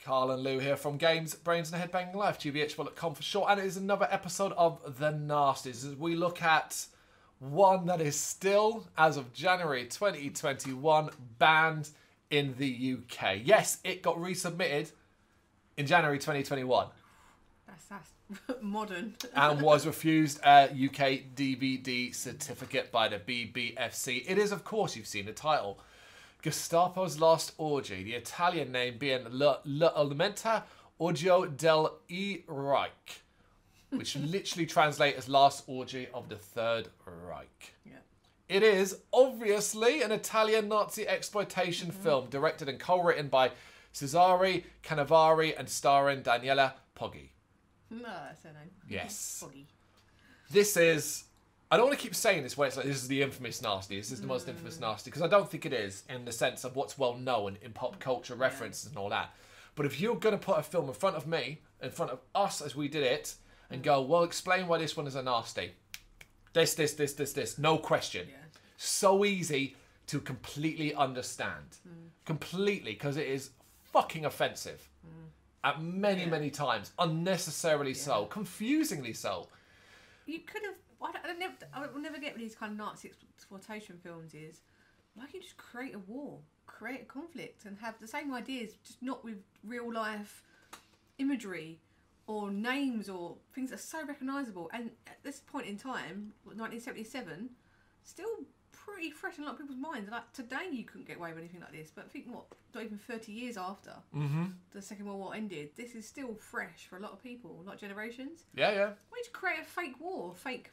Carl and Lou here from Games, Brains and a Head-Banging Life, gbhblofficial.com for short, and it is another episode of The Nasties as we look at one that is still, as of January 2021, banned in the UK. Yes, it got resubmitted in January 2021. That's modern. And was refused a UK DVD certificate by the BBFC. It is, of course, you've seen the title, Gestapo's Last Orgy, the Italian name being L'Alimenta Orgio del Reich, which literally translates as Last Orgy of the Third Reich. Yeah. It is obviously an Italian Nazi exploitation film directed and co-written by Cesare Canavari and starring Daniela Poggi. No, that's her name. Yes. Poggi. This is... I don't want to keep saying this where it's like, this is the infamous Nasty. This is the most infamous Nasty. Because I don't think it is in the sense of what's well known in pop culture references and all that. But if you're going to put a film in front of me, in front of us as we did it, and go, well, explain why this one is a Nasty. This. No question. Yeah. So easy to completely understand. Completely. Because it is fucking offensive. At many times. Unnecessarily so. Confusingly so. You could have... I will never get with these kind of Nazi exploitation films is, why can't you just create a war, create a conflict, and have the same ideas, just not with real life imagery or names or things that are so recognisable. And at this point in time, 1977, still pretty fresh in a lot of people's minds. Like today, you couldn't get away with anything like this. But I think not even 30 years after the Second World War ended, this is still fresh for a lot of people, a lot of generations. Yeah. Why don't you create a fake war, fake?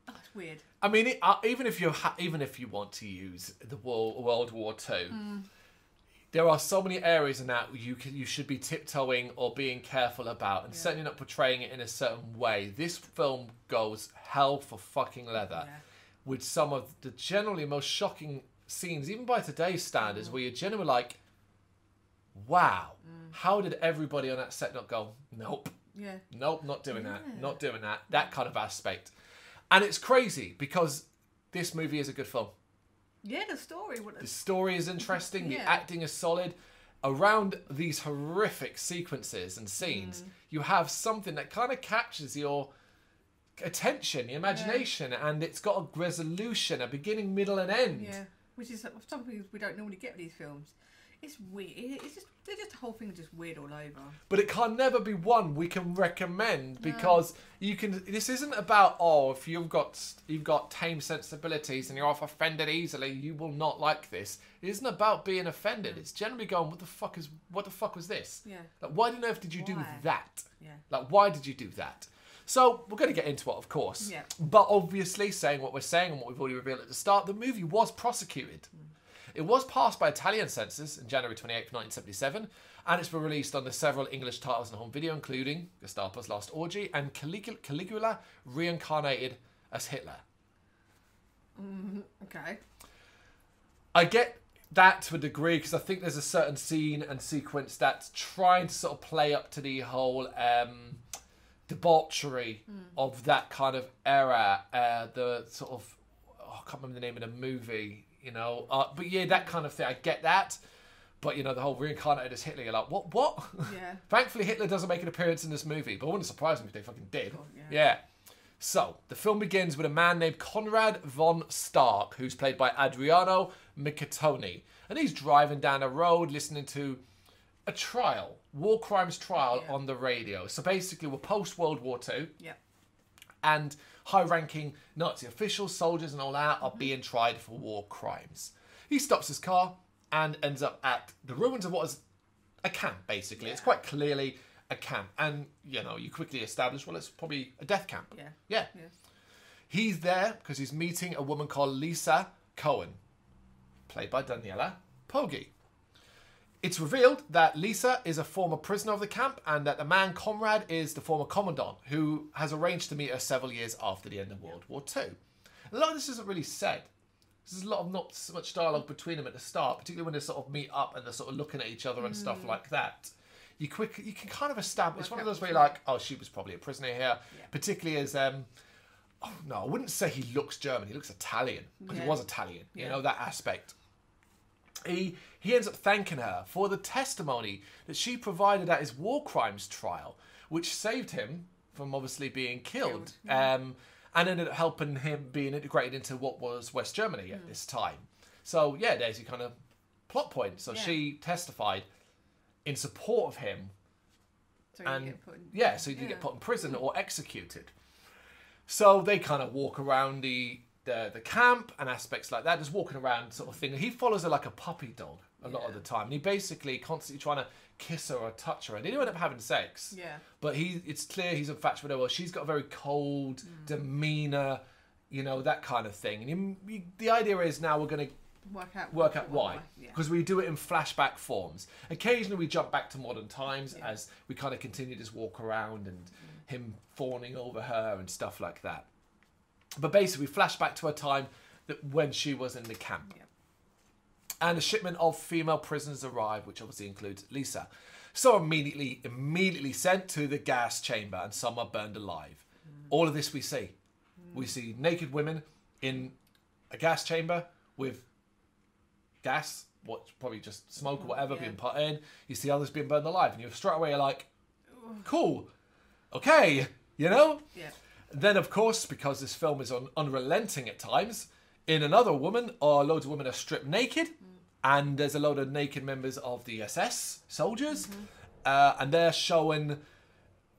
Oh, it's weird. I mean, even if you want to use the World War II, there are so many areas in that you should be tiptoeing or being careful about, and certainly not portraying it in a certain way. This film goes hell for fucking leather with some of the generally most shocking scenes, even by today's standards, where you're genuinely like, wow, how did everybody on that set not go, nope, not doing that, that kind of aspect. And it's crazy because this movie is a good film. Yeah, the story. The story is interesting. The acting is solid. Around these horrific sequences and scenes, you have something that kind of captures your attention, your imagination, and it's got a resolution, a beginning, middle, and end. Yeah, which is something we don't normally get with these films. It's weird. It's just the whole thing is just weird all over. But it can never be one we can recommend because you can. This isn't about if you've got tame sensibilities and you're off offended easily, you will not like this. It isn't about being offended. It's generally going, what the fuck was this? Yeah. Like, why on earth did you do that? Yeah. Like, why did you do that? So we're going to get into it, of course. Yeah. But obviously, saying what we're saying and what we've already revealed at the start, the movie was prosecuted. It was passed by Italian censors in January 28, 1977, and it's been released under several English titles and home video, including Gestapo's Last Orgy and Caligula reincarnated as Hitler. Okay. I get that to a degree because I think there's a certain scene and sequence that's trying to sort of play up to the whole debauchery of that kind of era. The sort of, I can't remember the name of the movie. You know, but yeah, that kind of thing. I get that. But, you know, the whole reincarnated as Hitler, you're like, what? Yeah. Thankfully, Hitler doesn't make an appearance in this movie, but it wouldn't surprise me if they fucking did. Oh, yeah. So, the film begins with a man named Conrad von Stark, who's played by Adriano Micatoni. And he's driving down a road listening to a trial, war crimes trial on the radio. So, basically, we're post-World War II. Yeah. And high-ranking Nazi officials, soldiers and all that are being tried for war crimes. He stops his car and ends up at the ruins of what is a camp, basically. It's quite clearly a camp. And, you know, you quickly establish, well, it's probably a death camp. Yeah. He's there because he's meeting a woman called Lisa Cohen, played by Daniela Poggi. It's revealed that Lisa is a former prisoner of the camp and that the man Conrad is the former commandant who has arranged to meet her several years after the end of World War II. A lot of this isn't really said. There's a lot of not so much dialogue between them at the start, particularly when they sort of meet up and they're sort of looking at each other and stuff like that. You can kind of establish, it's one of those where you're like, oh, she was probably a prisoner here, particularly as, oh no, I wouldn't say he looks German, he looks Italian, because he was Italian, you know, that aspect. he ends up thanking her for the testimony that she provided at his war crimes trial, which saved him from obviously being killed. And ended up helping him being integrated into what was West Germany at this time. So, yeah, there's your kind of plot point. So she testified in support of him. So you get put in prison or executed. So they kind of walk around the camp and aspects like that, just walking around sort of thing. He follows her like a puppy dog a lot of the time. And he basically constantly trying to kiss her or touch her. And they do end up having sex. Yeah. But it's clear he's infatuated with her. Well, she's got a very cold demeanour, you know, that kind of thing. And the idea is now we're going to work out why. Because we do it in flashback forms. Occasionally we jump back to modern times as we kind of continue this walk around and him fawning over her and stuff like that. But basically we flash back to a time that when she was in the camp. And a shipment of female prisoners arrived, which obviously includes Lisa. So immediately sent to the gas chamber, and some are burned alive. All of this we see. We see naked women in a gas chamber with gas, probably just smoke or whatever being put in. You see others being burned alive, and you're straight away like, cool, okay, you know? Yeah. Then, of course, because this film is unrelenting at times, in another woman, loads of women are stripped naked, and there's a load of naked members of the SS soldiers, and they're showing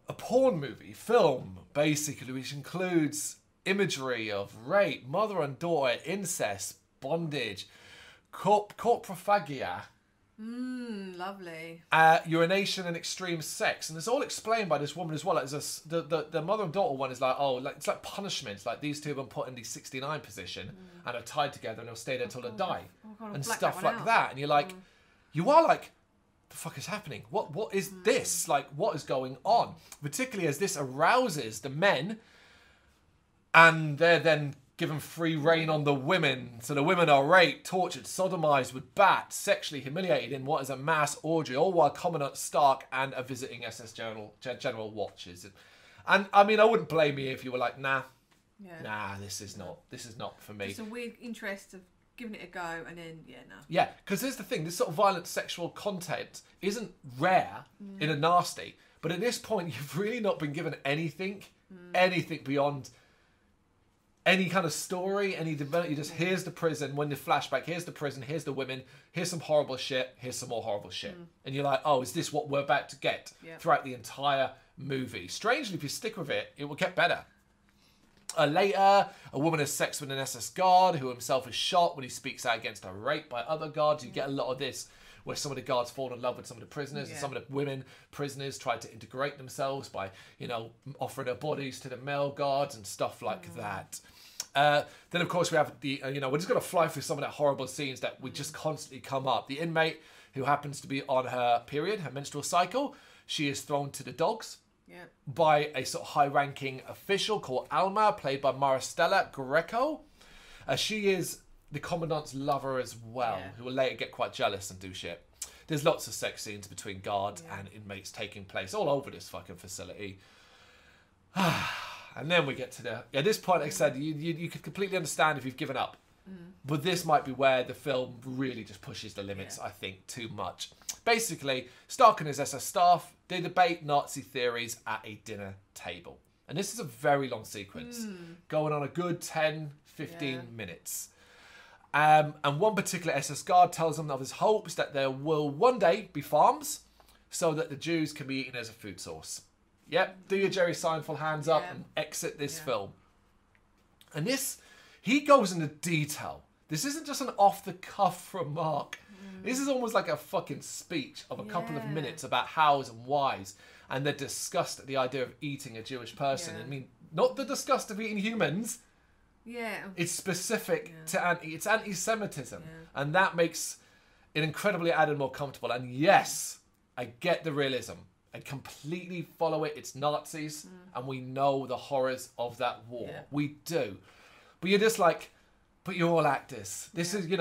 a porn film, basically, which includes imagery of rape, mother and daughter, incest, bondage, corprophagia, lovely. Urination and extreme sex, and it's all explained by this woman as well. Like, the mother and daughter one is like, it's like punishment. It's like these two have been put in the 69 position and are tied together and they'll stay there until they die, and stuff like that. And you're like, you are like, the fuck is happening? What is this? Like, what is going on? Particularly as this arouses the men, and they're then given free reign on the women. So the women are raped, tortured, sodomized with bats, sexually humiliated in what is a mass orgy, all while Commandant Stark and a visiting SS General watches. And I mean, I wouldn't blame you if you were like, nah, this is not for me. It's a weird interest of giving it a go, and then Yeah, because here's the thing: this sort of violent sexual content isn't rare in a nasty, but at this point, you've really not been given anything beyond any kind of story, any development. You just, here's the prison, when the flashback, here's the prison, here's the women, here's some horrible shit, here's some more horrible shit. And you're like, oh, is this what we're about to get throughout the entire movie? Strangely, if you stick with it, it will get better. Later, a woman has sex with an SS guard who himself is shot when he speaks out against a rape by other guards. You get a lot of this where some of the guards fall in love with some of the prisoners, and some of the women prisoners try to integrate themselves by, offering their bodies to the male guards and stuff like that. Then, of course, we have the, we're just going to fly through some of the horrible scenes that we just constantly come up. The inmate who happens to be on her period, her menstrual cycle, she is thrown to the dogs by a sort of high-ranking official called Alma, played by Maristella Greco. She is the Commandant's lover as well, who will later get quite jealous and do shit. There's lots of sex scenes between guards and inmates taking place all over this fucking facility. And then we get to at this point, like I said, you could completely understand if you've given up. But this might be where the film really just pushes the limits, I think, too much. Basically, Stark and his SS staff, they debate Nazi theories at a dinner table. And this is a very long sequence, going on a good 10, 15 minutes. And one particular SS guard tells him of his hopes that there will one day be farms so that the Jews can be eaten as a food source. Yep, do your Jerry Seinfeld hands up and exit this film. And this, he goes into detail. This isn't just an off-the-cuff remark. This is almost like a fucking speech of a couple of minutes about hows and whys, and the disgust at the idea of eating a Jewish person. I mean, not the disgust of eating humans. It's specific to it's anti-Semitism, and that makes it incredibly added more comfortable. And yes, I get the realism. I completely follow it. It's Nazis, and we know the horrors of that war. We do. But you're just like, but you're all actors. This is,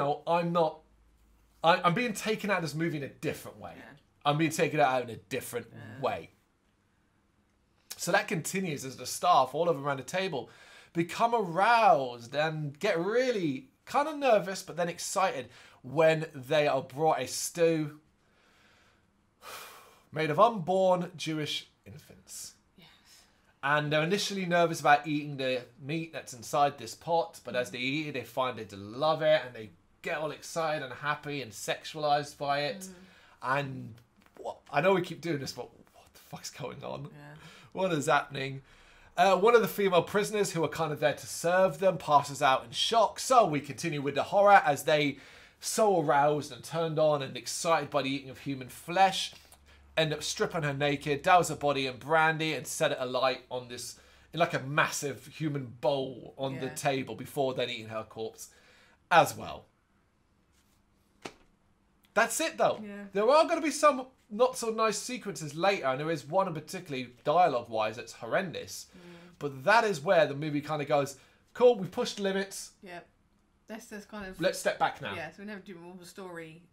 I'm being taken out of this movie in a different way. I'm being taken out in a different way. So that continues as the staff all over around the table become aroused and get really kind of nervous, but then excited when they are brought a stew made of unborn Jewish infants. Yes. And they're initially nervous about eating the meat that's inside this pot, but as they eat it, they find they love it, and they get all excited and happy and sexualized by it. And I know we keep doing this, but what the fuck's going on? Yeah. What is happening? One of the female prisoners who are kind of there to serve them passes out in shock. So we continue with the horror as they, so aroused and turned on and excited by the eating of human flesh, end up stripping her naked, douse her body in brandy, and set it alight on this, in like a massive human bowl on the table before then eating her corpse as well. That's it though. Yeah. There are going to be some not so nice sequences later, and there is one in particularly dialogue-wise that's horrendous. But that is where the movie kind of goes, cool, we've pushed the limits. Yeah. That's just kind of... Let's step back now. Yeah, so we never do more of a story.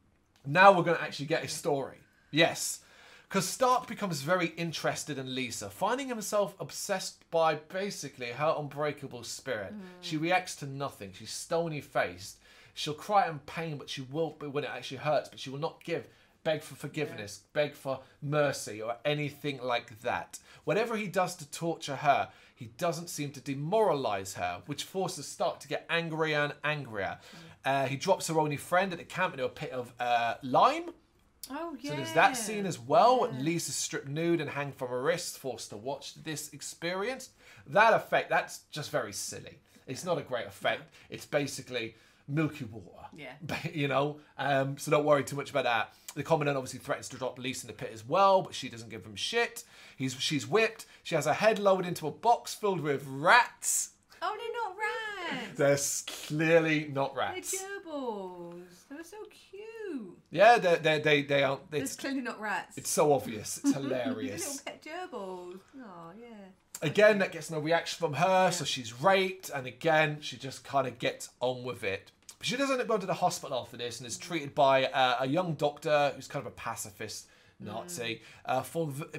Now we're going to actually get a story. Yes. Because Stark becomes very interested in Lisa, finding himself obsessed by basically her unbreakable spirit. She reacts to nothing. She's stony-faced. She'll cry in pain, but she will, when it actually hurts, but she will not beg for forgiveness, beg for mercy, or anything like that. Whatever he does to torture her, he doesn't seem to demoralise her, which forces Stark to get angrier and angrier. He drops her only friend at the camp into a pit of lime. Oh, yeah. So there's that scene as well. Lisa's stripped nude and hanged from her wrists, forced to watch this experience. That effect, that's just very silly. It's not a great effect. It's basically milky water. Yeah. You know? So don't worry too much about that. The Commandant obviously threatens to drop Lisa in the pit as well, but she doesn't give him shit. She's whipped. She has her head lowered into a box filled with rats. Oh, they're not rats. They're clearly not rats. They're gerbils. They were so cute. Yeah, they aren't. It's clearly not rats. It's so obvious. It's hilarious. Little pet gerbils. Oh, yeah. Again, that gets no reaction from her, so she's raped, and again, she just kind of gets on with it. But she does end up going to the hospital after this and is treated by a young doctor who's kind of a pacifist Nazi,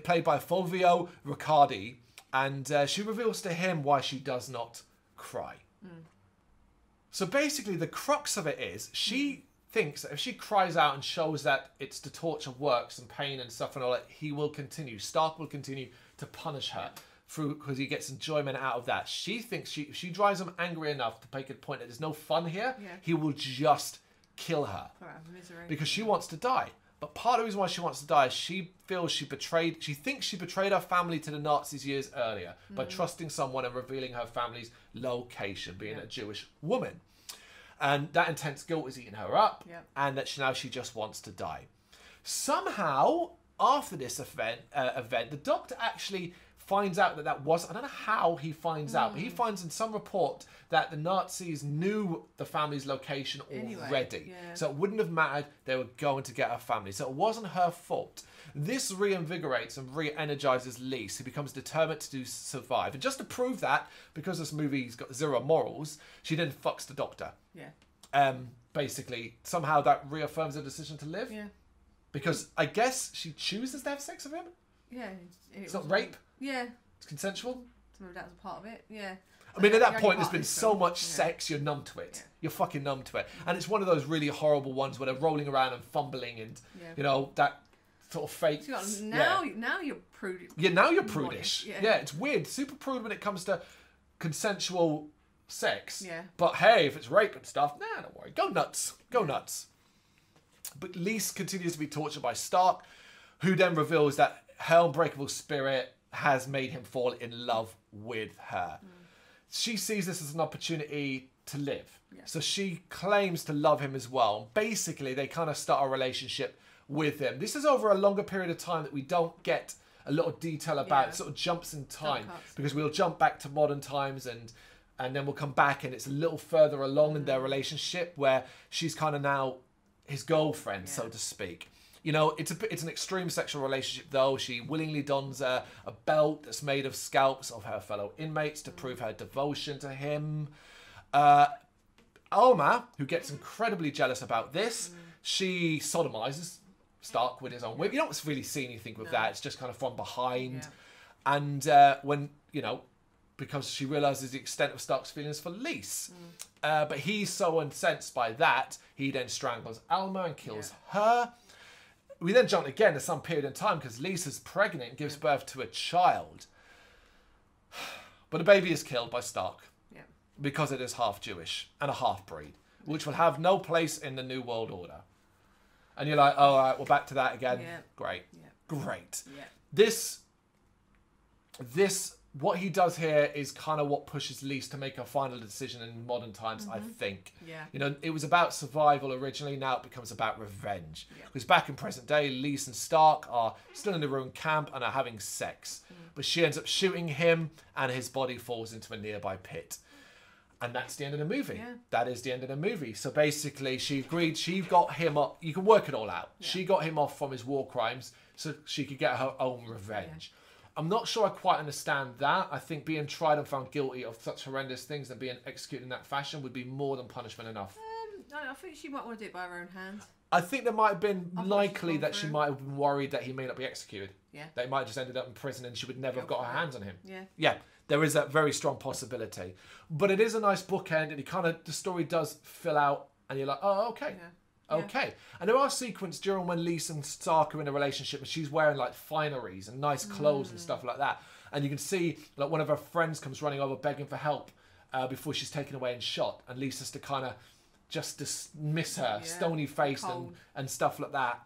played by Fulvio Riccardi, and she reveals to him why she does not cry. So basically, the crux of it is she thinks that if she cries out and shows that it's the torture works and pain and stuff and all that, he will continue. Stark will continue to punish her through because he gets enjoyment out of that. She thinks if she drives him angry enough to make a point that there's no fun here, he will just kill her because she wants to die. But part of the reason why she wants to die is she feels she thinks she betrayed her family to the Nazis years earlier by trusting someone and revealing her family's location, being a Jewish woman. And that intense guilt is eating her up, and that now she just wants to die. Somehow, after this event, the doctor actually finds out that was... I don't know how he finds out, but he finds in some report that the Nazis knew the family's location already. So it wouldn't have mattered. They were going to get her family. So it wasn't her fault. This reinvigorates and re-energizes Lise, who becomes determined to survive. And just to prove that, because this movie's got zero morals, she then fucks the doctor. Basically, somehow that reaffirms her decision to live. Because I guess she chooses to have sex with him. It's not rape. It's consensual. Some of that was a part of it. I mean, at that point, there's been so much sex, you're numb to it. You're fucking numb to it. And it's one of those really horrible ones where they're rolling around and fumbling and, you know, that sort of fake... So now you're prudish. Now you're prudish. It's weird. Super prude when it comes to consensual sex. But hey, if it's rape and stuff, don't worry. Go nuts. Go nuts. But Lise continues to be tortured by Stark, who then reveals that her unbreakable spirit has made him fall in love with her. She sees this as an opportunity to live. So she claims to love him as well. Basically, they kind of start a relationship with him. This is over a longer period of time that we don't get a lot of detail about. It sort of jumps in time because we'll jump back to modern times and then we'll come back and it's a little further along in their relationship where she's kind of now his girlfriend, so to speak. You know, it's an extreme sexual relationship, though. She willingly dons a belt that's made of scalps of her fellow inmates to prove her devotion to him. Alma, who gets incredibly jealous about this, she sodomizes Stark with his own whip. You don't really see anything with that. It's just kind of from behind. And when, you know, because she realises the extent of Stark's feelings for Lise. But he's so incensed by that, he then strangles Alma and kills her. We then jump again to some period in time because Lisa's pregnant and gives birth to a child. But the baby is killed by Stark because it is half Jewish and a half-breed, which will have no place in the New World Order. And you're like, oh, all right, we're back to that again. Great. Great. This, what he does here is kind of what pushes Lise to make a final decision in modern times, I think. You know, it was about survival originally, now it becomes about revenge. Because back in present day, Lise and Stark are still in the ruined camp and are having sex. But she ends up shooting him and his body falls into a nearby pit. And that's the end of the movie. That is the end of the movie. So basically, she agreed, she got him up, you can work it all out. She got him off from his war crimes so she could get her own revenge. I'm not sure I quite understand that. I think being tried and found guilty of such horrendous things and being executed in that fashion would be more than punishment enough. I think she might want to do it by her own hands. I think there might have been likely that she might have been worried that he may not be executed. That he might have just ended up in prison and she would never have got her hands on him. Yeah, there is that very strong possibility. But it is a nice bookend and the story does fill out and you're like, oh, okay. Okay. And there are sequences during when Lise and Stark are in a relationship and she's wearing like fineries and nice clothes and stuff like that. And you can see like one of her friends comes running over begging for help before she's taken away and shot. And Lise has to kind of just dismiss her, stony-faced and stuff like that.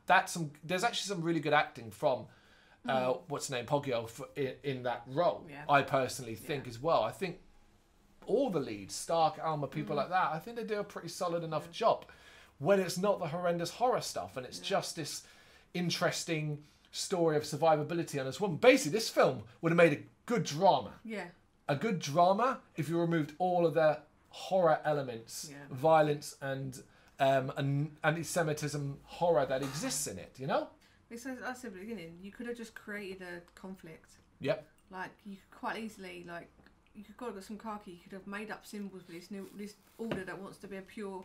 There's actually some really good acting from what's her name, Poggio, in that role. I personally think as well. I think all the leads, Stark, Alma, people like that, I think they do a pretty solid enough job. When it's not the horrendous horror stuff and it's just this interesting story of survivability on this woman. Basically, this film would have made a good drama. A good drama if you removed all of the horror elements, violence and anti-Semitism horror that exists in it, you know? Because as I said at the beginning, you could have just created a conflict. Like, you could quite easily, like, you could have got some khaki, you could have made up symbols for this order that wants to be a pure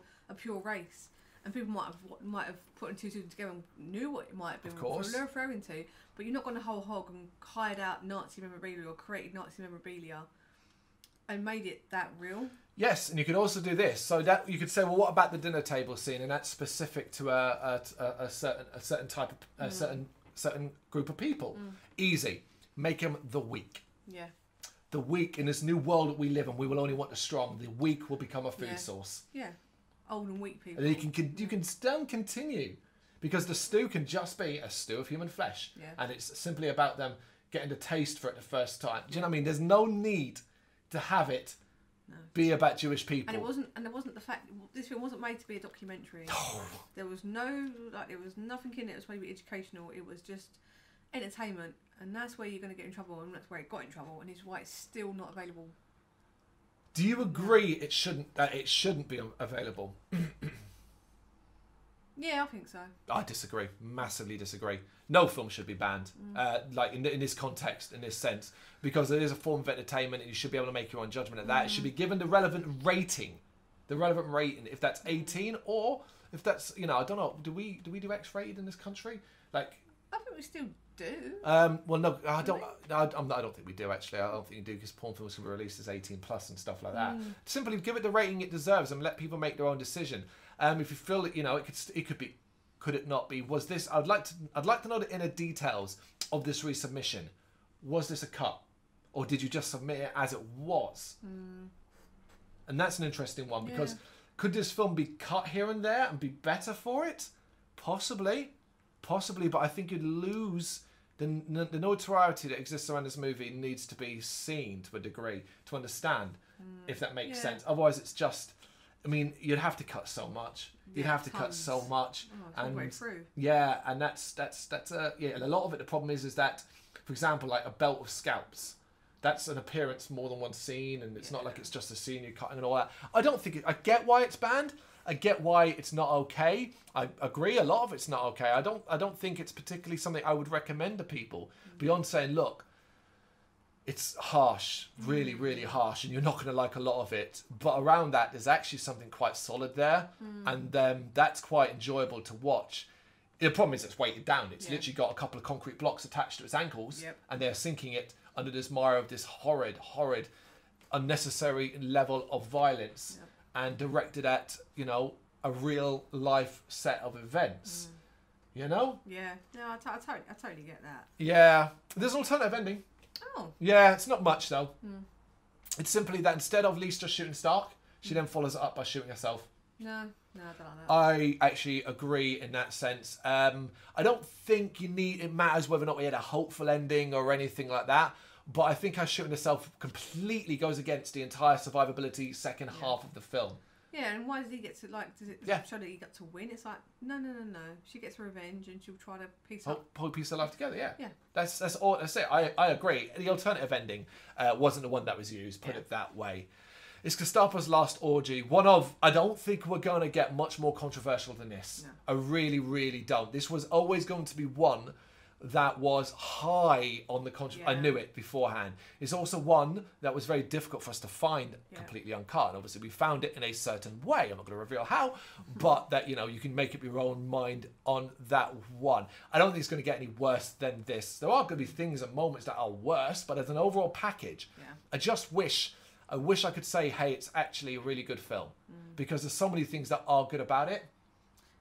race. And people might have put two together and knew what it might have been referring to, but you're not going to whole hog and hide out Nazi memorabilia or created Nazi memorabilia and made it that real. Yes, and you could also do this. So that you could say, well, what about the dinner table scene? And that's specific to a certain type of certain group of people. Easy, make them the weak. The weak in this new world that we live in, we will only want the strong. The weak will become a food source. Old and weak people. And you can still continue because the stew can just be a stew of human flesh, and it's simply about them getting the taste for it the first time. Do you know what I mean? There's no need to have it be about Jewish people. And it wasn't the fact this film wasn't made to be a documentary. There was there was nothing in it that was maybe educational. It was just entertainment, and that's where you're going to get in trouble, and that's where it got in trouble, and it's why it's still not available. Do you agree it shouldn't be available? Yeah, I think so. I disagree. Massively disagree. No film should be banned, like in this context, in this sense, because it is a form of entertainment and you should be able to make your own judgment of that. It should be given the relevant rating. If that's 18 or if that's, I don't know, do we do X-rated in this country? Like, I think we still do. Well, no, I don't think we do, actually. I don't think you do, because porn films can be released as 18 plus and stuff like that. Simply give it the rating it deserves and let people make their own decision. If you feel that, it could be, could it not be? Was this? I'd like to know the inner details of this resubmission. Was this a cut, or did you just submit it as it was? And that's an interesting one, because could this film be cut here and there and be better for it? Possibly, but I think you'd lose the notoriety that exists around this movie. Needs to be seen to a degree to understand, if that makes sense. Otherwise, it's just, I mean, you'd have to cut so much. You'd have to cut so much, and and that's and a lot of it. The problem is that, for example, like a belt of scalps. That's an appearance more than one scene, and it's not like it's just a scene you're cutting and all that. I don't think I get why it's banned. I get why it's not okay. I agree, a lot of it's not okay. I don't think it's particularly something I would recommend to people. Beyond saying, look, it's harsh, really, really harsh, and you're not going to like a lot of it. But around that, there's actually something quite solid there, and that's quite enjoyable to watch. The problem is it's weighted down. It's literally got a couple of concrete blocks attached to its ankles, and they're sinking it under this mire of this horrid unnecessary level of violence and directed at, you know, a real life set of events. You know? Yeah. No, I totally get that. Yeah. There's an alternative ending. Oh. Yeah, it's not much though. It's simply that instead of Lisa shooting Stark, she then follows it up by shooting herself. No, I don't like that. I actually agree in that sense. I don't think it matters whether or not we had a hopeful ending or anything like that. But I think her shooting herself completely goes against the entire survivability second half of the film. Yeah, and why does he get to, like, does it show that he got to win? It's like, no. She gets revenge and she'll try to piece Piece of life together, yeah. Yeah. That's all. That's it. I agree. The alternative ending wasn't the one that was used, put it that way. It's Gestapo's last orgy. I don't think we're going to get much more controversial than this. No. I really, really don't. This was always going to be one that was high on the controversy. I knew it beforehand. It's also one that was very difficult for us to find completely uncut. And obviously, we found it in a certain way. I'm not going to reveal how, but that, you know, you can make up your own mind on that one. I don't think it's going to get any worse than this. There are going to be things and moments that are worse, but as an overall package, I just wish I could say, hey, it's actually a really good film. Because there's so many things that are good about it.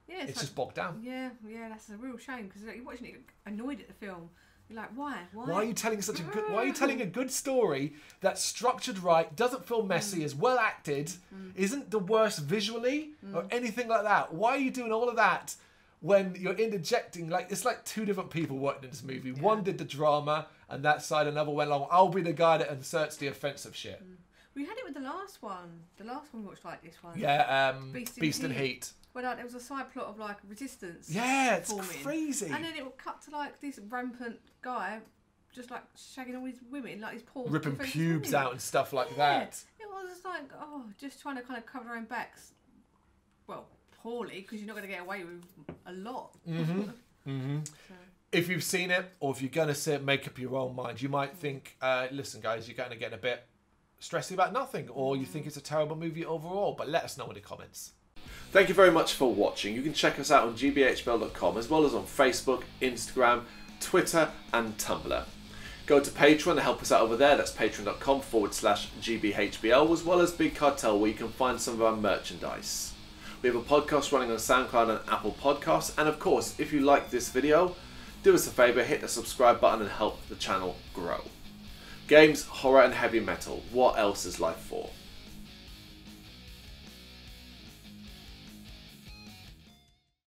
Yeah, it's like, just bogged down. Yeah, that's a real shame because you're watching it annoyed at the film. You're like, why? Why are you telling such a good? Why are you telling a good story that's structured right, doesn't feel messy, is well acted, isn't the worst visually or anything like that? Why are you doing all of that when you're interjecting? Like, it's like two different people working in this movie. Yeah. One did the drama, and that side another went along. I'll be the guy that inserts the offensive shit. We had it with the last one. The last one we watched like this one. Yeah, Beast and Heat. Well, there was a side plot of like resistance. Yeah, it's crazy. And then it would cut to like this rampant guy, just like shagging all these women, like his poor ripping pubes out and stuff like that. It was just like, just trying to kind of cover their own backs. Well, poorly, because you're not going to get away with a lot. So. If you've seen it, or if you're going to see it, make up your own mind. You might think, listen, guys, you're going to get a bit stressy about nothing, or you think it's a terrible movie overall. But let us know in the comments. Thank you very much for watching. You can check us out on gbhbl.com as well as on Facebook, Instagram, Twitter and Tumblr. Go to Patreon and help us out over there. That's patreon.com/gbhbl, as well as Big Cartel, where you can find some of our merchandise. We have a podcast running on SoundCloud and Apple Podcasts. And of course, if you like this video, do us a favour, hit the subscribe button and help the channel grow. Games, horror and heavy metal. What else is life for?